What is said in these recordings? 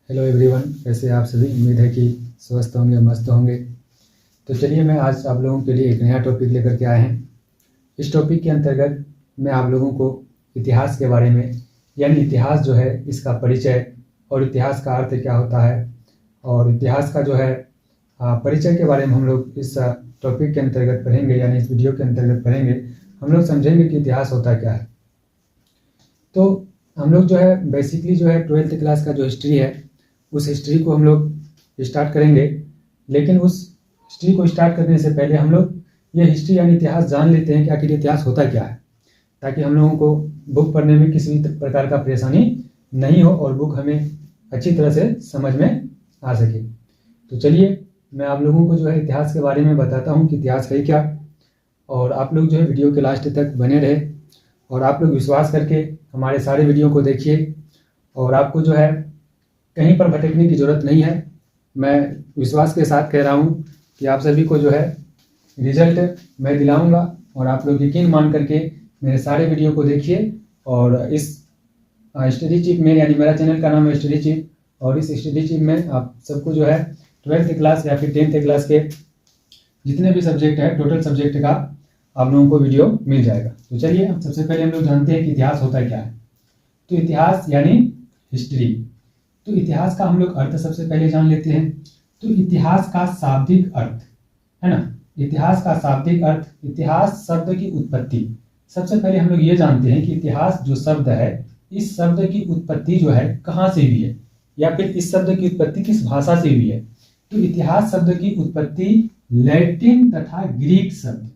Hello everyone, कैसे आप सभी। उम्मीद है कि स्वस्थ होंगे, मस्त होंगे। तो चलिए, मैं आज आप लोगों के लिए एक नया टॉपिक लेकर के आए हैं। इस टॉपिक के अंतर्गत मैं आप लोगों को इतिहास के बारे में, यानी इतिहास जो है इसका परिचय और इतिहास का अर्थ क्या होता है, और इतिहास का जो है परिचय के बारे में हम लोग इस टॉपिक के अंतर्गत पढ़ेंगे, यानी इस वीडियो के अंतर्गत पढ़ेंगे। हम लोग समझेंगे कि इतिहास होता क्या है। तो हम लोग जो है बेसिकली जो है 12th क्लास का जो हिस्ट्री है, उस हिस्ट्री को हम लोग स्टार्ट करेंगे। लेकिन उस हिस्ट्री को स्टार्ट करने से पहले हम लोग ये हिस्ट्री यानी इतिहास जान लेते हैं कि आखिर इतिहास होता क्या है, ताकि हम लोगों को बुक पढ़ने में किसी भी प्रकार का परेशानी नहीं हो और बुक हमें अच्छी तरह से समझ में आ सके। तो चलिए, मैं आप लोगों को जो है इतिहास के बारे में बताता हूँ कि इतिहास है क्या, और आप लोग जो है वीडियो के लास्ट तक बने रहे, और आप लोग विश्वास करके हमारे सारे वीडियो को देखिए, और आपको जो है कहीं पर भटकने की ज़रूरत नहीं है। मैं विश्वास के साथ कह रहा हूँ कि आप सभी को जो है रिजल्ट मैं दिलाऊंगा, और आप लोग यकीन मान करके मेरे सारे वीडियो को देखिए। और इस स्टडी चिप में, यानी मेरा चैनल का नाम है स्टडी चिप, और इस स्टडी चिप में आप सबको जो है 12th क्लास या फिर 10th क्लास के जितने भी सब्जेक्ट है, टोटल सब्जेक्ट का आप लोगों को वीडियो मिल जाएगा। तो चलिए, सबसे पहले हम लोग जानते हैं कि इतिहास होता क्या है। तो इतिहास यानी हिस्ट्री। तो इतिहास का हम लोग अर्थ सबसे पहले जान लेते हैं। तो इतिहास का शाब्दिक अर्थ है ना, इतिहास का शाब्दिक अर्थ, इतिहास शब्द की उत्पत्ति। सबसे पहले हम लोग ये जानते हैं कि इतिहास जो शब्द है, इस शब्द की उत्पत्ति जो है कहाँ से हुई है, या फिर इस शब्द की उत्पत्ति किस भाषा से हुई है। तो इतिहास शब्द की उत्पत्ति लैटिन तथा ग्रीक शब्द।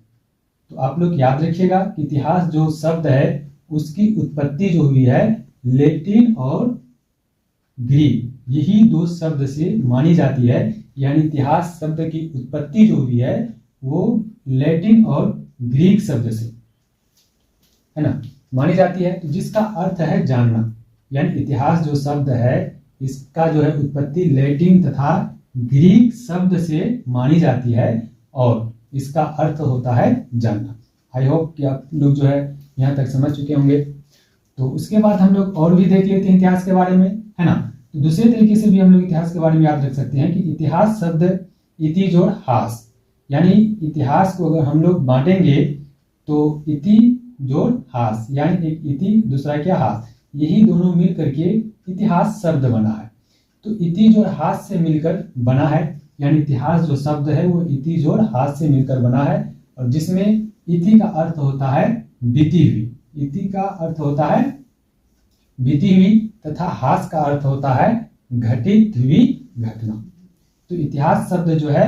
तो आप लोग याद रखिएगा कि इतिहास जो शब्द है उसकी उत्पत्ति जो हुई है लैटिन और ग्रीक, यही दो शब्द से मानी जाती है। यानी इतिहास शब्द की उत्पत्ति जो हुई है वो लैटिन और ग्रीक शब्द से है ना मानी जाती है, जिसका अर्थ है जानना। यानी इतिहास जो शब्द है इसका जो है उत्पत्ति लैटिन तथा ग्रीक शब्द से मानी जाती है, और इसका अर्थ होता है जानना। आई होप कि आप लोग जो है यहाँ तक समझ चुके होंगे। तो उसके बाद हम लोग और भी देख लेते हैं इतिहास के बारे में, है ना। तो दूसरे तरीके से भी हम लोग इतिहास के बारे में याद रख सकते हैं कि इतिहास शब्द इति जोड़ हास, यानी इतिहास को अगर हम लोग बांटेंगे तो इति जोड़ हास, यानी एक इति दूसरा क्या हास, यही दोनों मिल करके इतिहास शब्द बना है। तो इति जोड़ हास से मिलकर बना है, यानी इतिहास जो शब्द है वो इति जोड़ हास से मिलकर बना है, और जिसमें इति का अर्थ होता है बीती हुई, इति का अर्थ होता है बीती हुई, तथा हास का अर्थ होता है घटित हुई घटना। तो इतिहास शब्द जो है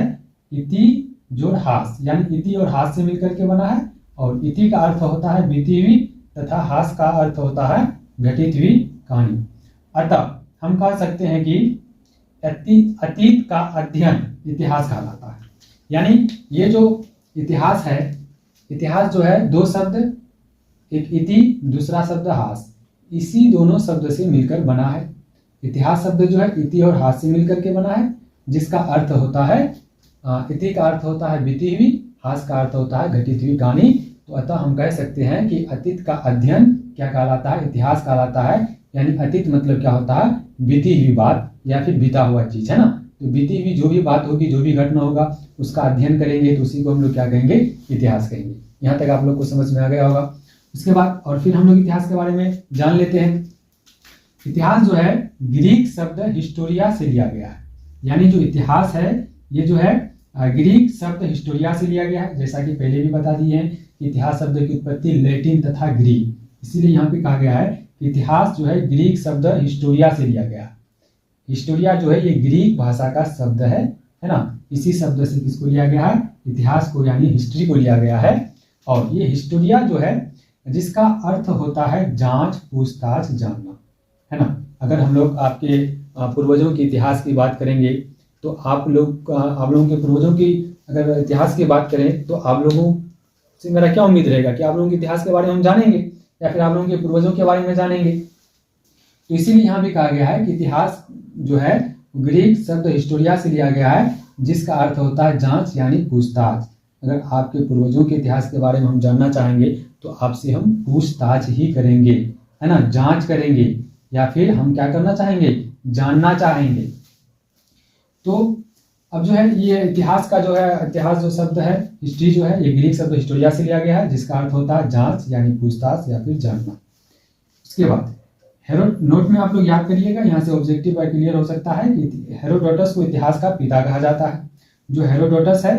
इति जोड़ हास, यानी इति और हास से मिलकर के बना है, और इति का अर्थ होता है बीती हुई तथा हास का अर्थ होता है घटित हुई कहानी। अतः हम कह सकते हैं कि अतीत का अध्ययन इतिहास कहलाता है। यानी ये जो इतिहास है, इतिहास जो है दो शब्द, एक इति दूसरा शब्द हास, इसी दोनों शब्द से मिलकर बना है। इतिहास शब्द जो है इति और हास से मिलकर के बना है, जिसका अर्थ होता है इति का अर्थ होता है बीती हुई, हास का अर्थ होता है घटित हुई कहानी। तो अतः हम कह सकते हैं कि अतीत का अध्ययन क्या कहलाता है, इतिहास कहलाता है। यानी अतीत मतलब क्या होता है, बीती हुई बात या फिर बीता हुआ चीज, है ना। तो बीती हुई जो भी बात होगी, जो भी घटना होगा, उसका अध्ययन करेंगे तो उसी को हम लोग क्या कहेंगे, इतिहास कहेंगे। यहाँ तक आप लोग को समझ में आ गया होगा। उसके बाद और फिर हम लोग इतिहास के बारे में जान लेते हैं। इतिहास जो है ग्रीक शब्द हिस्टोरिया से लिया गया है। यानी जो इतिहास है ये जो है ग्रीक शब्द हिस्टोरिया से लिया गया है। जैसा कि पहले भी बता दिए हैं कि इतिहास शब्द की उत्पत्ति लैटिन तथा ग्रीक, इसीलिए यहाँ पे कहा गया है कि इतिहास जो है ग्रीक शब्द हिस्टोरिया से लिया गया है। हिस्टोरिया जो है ये ग्रीक भाषा का शब्द है ना। इसी शब्द से किसको लिया गया है, इतिहास को, यानी हिस्ट्री को लिया गया है। और ये हिस्टोरिया जो है जिसका अर्थ होता है जांच, पूछताछ, जानना, है ना। अगर हम लोग आपके पूर्वजों के इतिहास की बात करेंगे तो आप लोगों के पूर्वजों की अगर इतिहास की बात करें तो आप लोगों से मेरा क्या उम्मीद रहेगा कि आप लोगों के इतिहास के बारे में हम जानेंगे, या फिर आप लोगों के पूर्वजों के बारे में जानेंगे। तो इसीलिए यहाँ भी कहा गया है कि इतिहास जो है ग्रीक शब्द हिस्टोरिया से लिया गया है, जिसका अर्थ होता है जांच यानी पूछताछ। अगर आपके पूर्वजों के इतिहास के बारे में हम जानना चाहेंगे तो आपसे हम पूछताछ ही करेंगे, है ना, जांच करेंगे या फिर हम क्या करना चाहेंगे, जानना चाहेंगे। तो अब जो है ये इतिहास का जो है, इतिहास जो शब्द है, हिस्ट्री जो है, ये ग्रीक शब्द हिस्टोरिया से लिया गया है, जिसका अर्थ होता है जांच यानी पूछताछ या फिर जानना। उसके बाद नोट में आप लोग याद करिएगा, यहाँ से ऑब्जेक्टिव क्लियर हो सकता है कि हेरोडोटस को इतिहास का पिता कहा जाता है। जो हेरोडोटस है,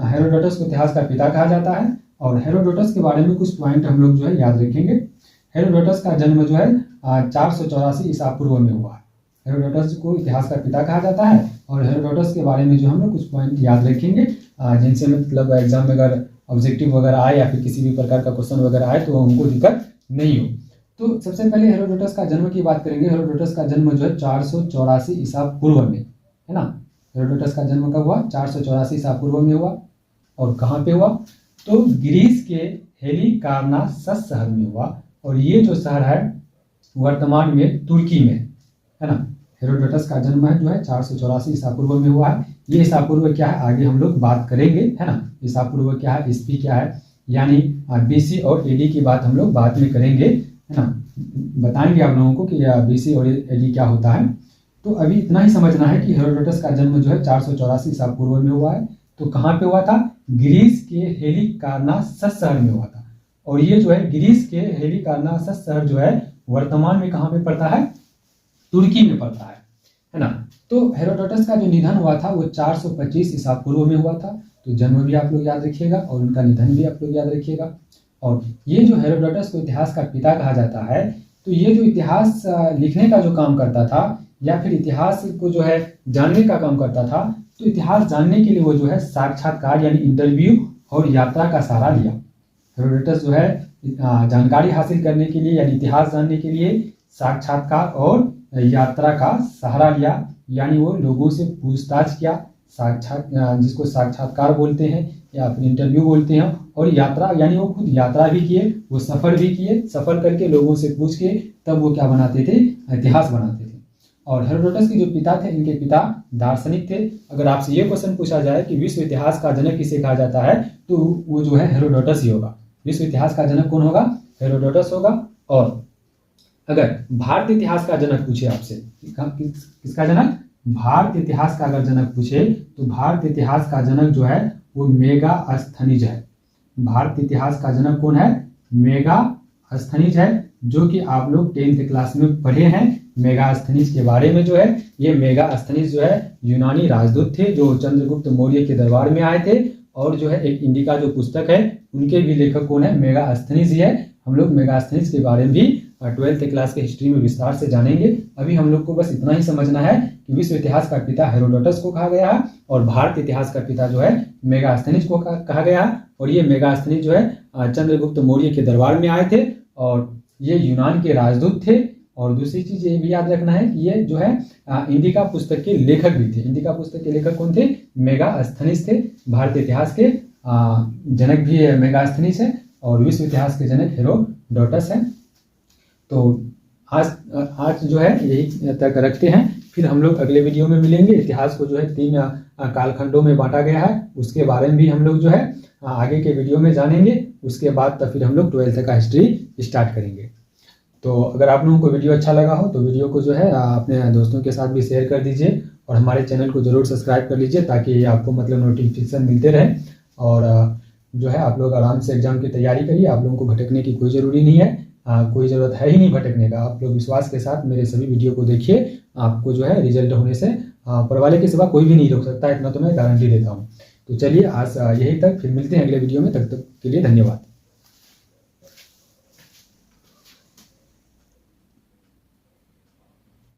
हेरोडोटस को इतिहास का पिता कहा जाता है। और हेरोडोटस के बारे में कुछ पॉइंट हम लोग जो है याद रखेंगे। हेरोडोटस का जन्म जो है 484 ईसा पूर्व में हुआ है। हेरोडोटस को इतिहास का पिता कहा जाता है। और हेरोडोटस के बारे में जो हम लोग कुछ पॉइंट याद रखेंगे, जिनसे मतलब एग्जाम में अगर ऑब्जेक्टिव वगैरह आए या फिर किसी भी प्रकार का क्वेश्चन वगैरह आए तो उनको दिक्कत नहीं हो। तो सबसे पहले हेरोडोटस का जन्म की बात करेंगे। हेरोडोटस का जन्म जो है 484 ईसा पूर्व में, है ना। हेरोडोटस का जन्म कब हुआ, 484 ईसा पूर्व में हुआ। और कहाँ पे हुआ, तो ग्रीस के हेलिकार्नासस शहर में हुआ। और ये जो शहर है वर्तमान में तुर्की में, है ना। हेरोडोटस का जन्म है जो है 484 ईसा पूर्व में हुआ है। ये ईसा पूर्व क्या है आगे हम लोग बात करेंगे, है ना। ईसा पूर्व क्या है, ईस्वी क्या है, यानी बीसी और एडी की बात हम लोग बाद में करेंगे, है ना। बताएंगे आप लोगों को कि बीसी और एडी क्या होता है। तो अभी इतना ही समझना है कि हेरोडोटस का जन्म जो है 484 ईसा पूर्व में हुआ है। तो कहाँ पे हुआ था, ग्रीस के हेलिकार्नासस शहर में हुआ था। और ये जो है ग्रीस के हेलिकार्नासस शहर जो है वर्तमान में कहाँ पे पड़ता है, तुर्की में पड़ता है ना। तो हेरोडोटस का जो निधन हुआ था वो 425 ईसा पूर्व में हुआ था। तो जन्म भी आप लोग याद रखिएगा और उनका निधन भी आप लोग याद रखिएगा। और ये जो हेरोडोटस को इतिहास का पिता कहा जाता है, तो ये जो इतिहास लिखने का जो काम करता था या फिर इतिहास को जो है जानने का काम करता था, तो इतिहास जानने के लिए वो जो है साक्षात्कार यानी इंटरव्यू और यात्रा का सहारा लिया। हेरोडोटस जो है जानकारी हासिल करने के लिए यानी इतिहास जानने के लिए साक्षात्कार और यात्रा का सहारा लिया, यानी वो लोगों से पूछताछ किया, जिसको साक्षात्कार बोलते हैं या फिर इंटरव्यू बोलते हैं। और यात्रा यानी वो खुद यात्रा भी किए, वो सफर भी किए, सफर करके लोगों से पूछ के तब वो क्या बनाते थे, इतिहास बनाते थे। और हेरोडोटस के जो पिता थे, इनके पिता दार्शनिक थे। अगर आपसे ये क्वेश्चन पूछा जाए कि विश्व इतिहास का जनक किसे कहा जाता है, तो वो जो है हेरोडोटस ही होगा। विश्व इतिहास का जनक कौन होगा, हेरोडोटस होगा। और अगर भारतीय इतिहास का जनक पूछे आपसे, किसका जनक, भारतीय इतिहास का अगर जनक पूछे, तो भारतीय इतिहास का जनक जो है वो मेगास्थनीज है। भारतीय इतिहास का जनक कौन है, मेगास्थनीज है, जो कि आप लोग 10th क्लास में पढ़े हैं। मेगास्थनीज के बारे में जो है, ये मेगास्थनीज जो है यूनानी राजदूत थे जो चंद्रगुप्त मौर्य के दरबार में आए थे। और जो है एक इंडिका जो पुस्तक है, उनके भी लेखक कौन है, मेगास्थनीज ही है। हम लोग मेगास्थनीज के बारे में भी 12th क्लास के हिस्ट्री में विस्तार से जानेंगे। अभी हम लोग को बस इतना ही समझना है कि विश्व इतिहास का पिता हेरोडोटस को कहा गया है और भारतीय इतिहास का पिता जो है मेगास्थनीज को कहा गया है। और ये मेगास्थनीज जो है चंद्रगुप्त मौर्य के दरबार में आए थे और ये यूनान के राजदूत थे। और दूसरी चीज ये भी याद रखना है कि ये जो है इंडिका पुस्तक के लेखक भी थे। इंडिका पुस्तक के लेखक कौन थे, मेगास्थनीज थे। भारतीय इतिहास के जनक भी मेगास्थनीज है और विश्व इतिहास के जनक हेरोडोटस है। तो आज जो है यही तक रखते हैं, फिर हम लोग अगले वीडियो में मिलेंगे। इतिहास को जो है 3 कालखंडों में बांटा गया है, उसके बारे में भी हम लोग जो है आगे के वीडियो में जानेंगे। उसके बाद तब फिर हम लोग 12th का हिस्ट्री स्टार्ट करेंगे। तो अगर आप लोगों को वीडियो अच्छा लगा हो तो वीडियो को जो है अपने दोस्तों के साथ भी शेयर कर दीजिए और हमारे चैनल को जरूर सब्सक्राइब कर लीजिए ताकि आपको मतलब नोटिफिकेशन मिलते रहे। और जो है आप लोग आराम से एग्जाम की तैयारी करिए, आप लोगों को भटकने की कोई ज़रूरी नहीं है, कोई ज़रूरत है ही नहीं भटकने का। आप लोग विश्वास के साथ मेरे सभी वीडियो को देखिए, आपको जो है रिजल्ट होने से ऊपर वाले के सिवा कोई भी नहीं रोक सकता, इतना तो मैं गारंटी देता हूँ। तो चलिए आज यही तक, फिर मिलते हैं अगले वीडियो में, तब तक के लिए धन्यवाद।